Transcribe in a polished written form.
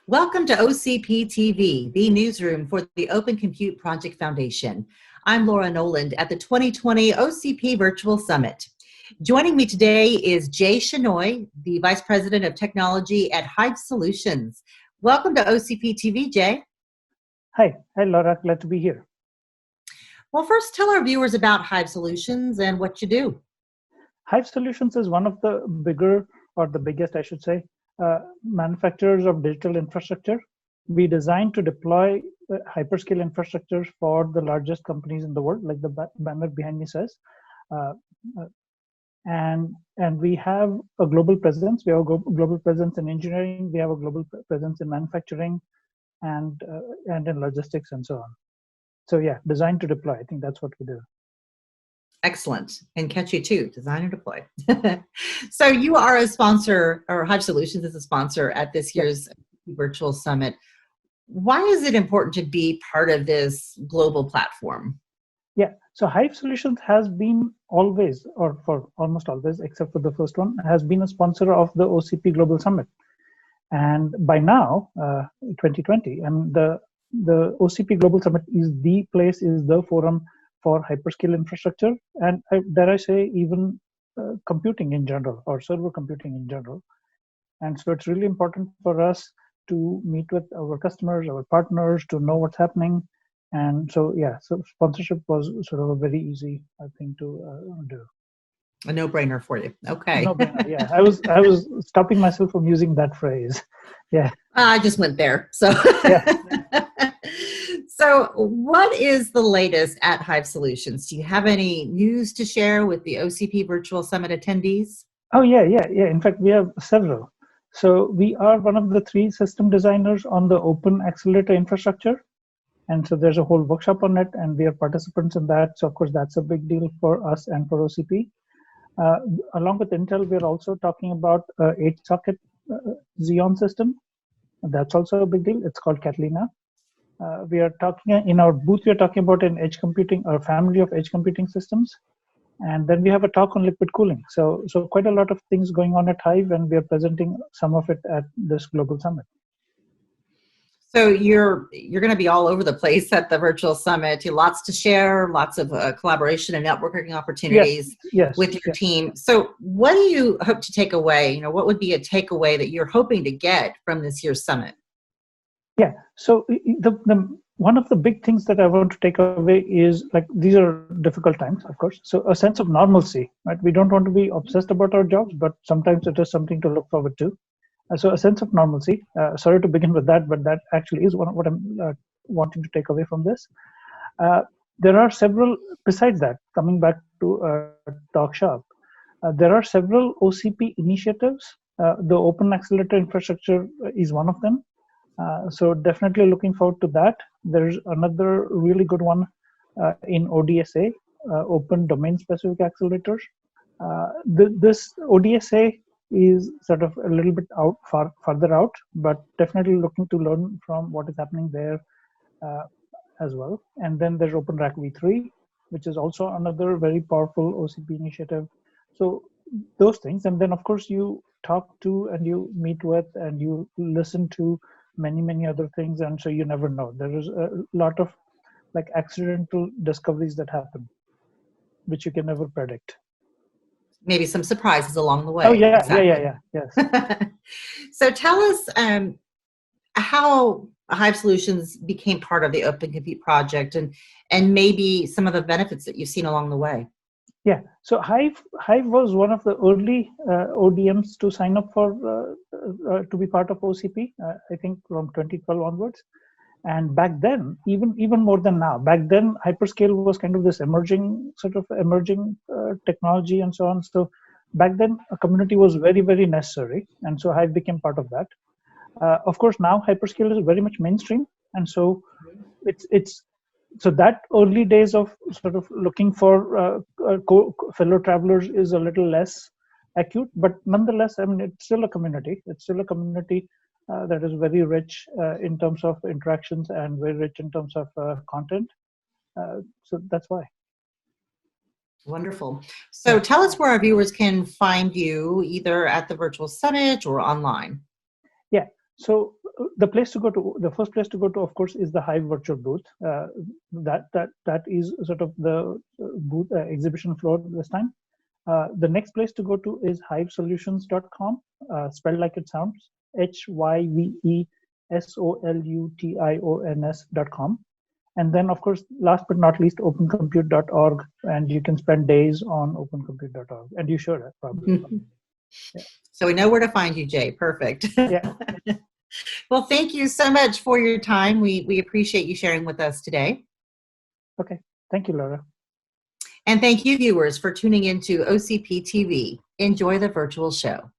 Welcome to OCP TV, the newsroom for the Open Compute Project Foundation. I'm Laura Noland at the 2020 OCP Virtual Summit. Joining me today is Jay Shenoy, the Vice President of Technology at Hyve Solutions. Welcome to OCP TV, Jay. Hi Laura, glad to be here. Well, first tell our viewers about Hyve Solutions and what you do. Hyve Solutions is one of the bigger, or the biggest I should say, manufacturers of digital infrastructure. We design to deploy hyperscale infrastructure for the largest companies in the world, like the banner behind me says. And we have a global presence. We have a global presence in engineering. We have a global presence in manufacturing and in logistics and so on. So yeah, design to deploy. I think that's what we do. Excellent, and catchy too, design and deploy. So you are a sponsor, or Hyve Solutions is a sponsor at this year's Virtual Summit. Why is it important to be part of this global platform? Yeah, so Hyve Solutions has been always, or for almost always, except for the first one, has been a sponsor of the OCP Global Summit. And by now, 2020, and the OCP Global Summit is the place, is the forum for hyperscale infrastructure, and dare I say, even computing in general, or server computing in general. And so it's really important for us to meet with our customers, our partners, to know what's happening. And so, yeah, so sponsorship was sort of a very easy thing to do. A no-brainer for you. Okay. No-brainer, yeah. I was stopping myself from using that phrase. Yeah. I just went there. So, yeah. So what is the latest at Hyve Solutions? Do you have any news to share with the OCP Virtual Summit attendees? Oh, yeah. In fact, we have several. So we are one of the 3 system designers on the Open Accelerator infrastructure. And so there's a whole workshop on it, and we are participants in that. So of course, that's a big deal for us and for OCP. Along with Intel, we're also talking about 8-socket Xeon system. That's also a big deal. It's called Catalina. We are talking in our booth, we are talking about an edge computing, or family of edge computing systems. And then we have a talk on liquid cooling. So quite a lot of things going on at Hyve, and we are presenting some of it at this global summit. So you're going to be all over the place at the virtual summit. Lots to share, lots of collaboration and networking opportunities with your team. So what do you hope to take away? What would be a takeaway that you're hoping to get from this year's summit? Yeah, so one of the big things that I want to take away is, like, these are difficult times, of course. So a sense of normalcy, right? We don't want to be obsessed about our jobs, but sometimes it is something to look forward to. So a sense of normalcy. Sorry to begin with that, but that actually is what I'm wanting to take away from this. There are several, besides that, coming back to talk shop, there are several OCP initiatives. The Open Accelerator infrastructure is one of them. So definitely looking forward to that. There's another really good one in ODSA, Open Domain Specific Accelerators. This ODSA is sort of a little bit farther out, but definitely looking to learn from what is happening there as well. And then there's Open Rack V3, which is also another very powerful OCP initiative. So those things, and then of course you talk to and you meet with and you listen to many other things, and so you never know. There is a lot of like accidental discoveries that happen, which you can never predict. Maybe some surprises along the way. Oh yeah, exactly. Yes. So tell us how Hyve Solutions became part of the Open Compute project, and maybe some of the benefits that you've seen along the way. Yeah, so Hyve was one of the early ODMs to sign up for to be part of OCP. I think from 2012 onwards, and back then, even more than now. Back then, hyperscale was kind of this emerging technology and so on. So back then, a community was very necessary, and so Hyve became part of that. Of course, now hyperscale is very much mainstream, and so it's. So that early days of sort of looking for fellow travelers is a little less acute, but nonetheless, I mean, it's still a community. It's still a community that is very rich in terms of interactions and very rich in terms of content. So that's why. Wonderful. So tell us where our viewers can find you, either at the Virtual Summit or online. Yeah. So the first place to go to, of course, is the Hyve virtual booth. That is sort of the booth exhibition floor this time. The next place to go to is hyvesolutions.com, spelled like it sounds, HYVESOLUTIONS.com. And then, of course, last but not least, opencompute.org, and you can spend days on opencompute.org, and you should probably. Yeah. So we know where to find you, Jay. Perfect. Yeah. Well, thank you so much for your time. We appreciate you sharing with us today. Okay. Thank you, Laura. And thank you, viewers, for tuning in to OCP TV. Enjoy the virtual show.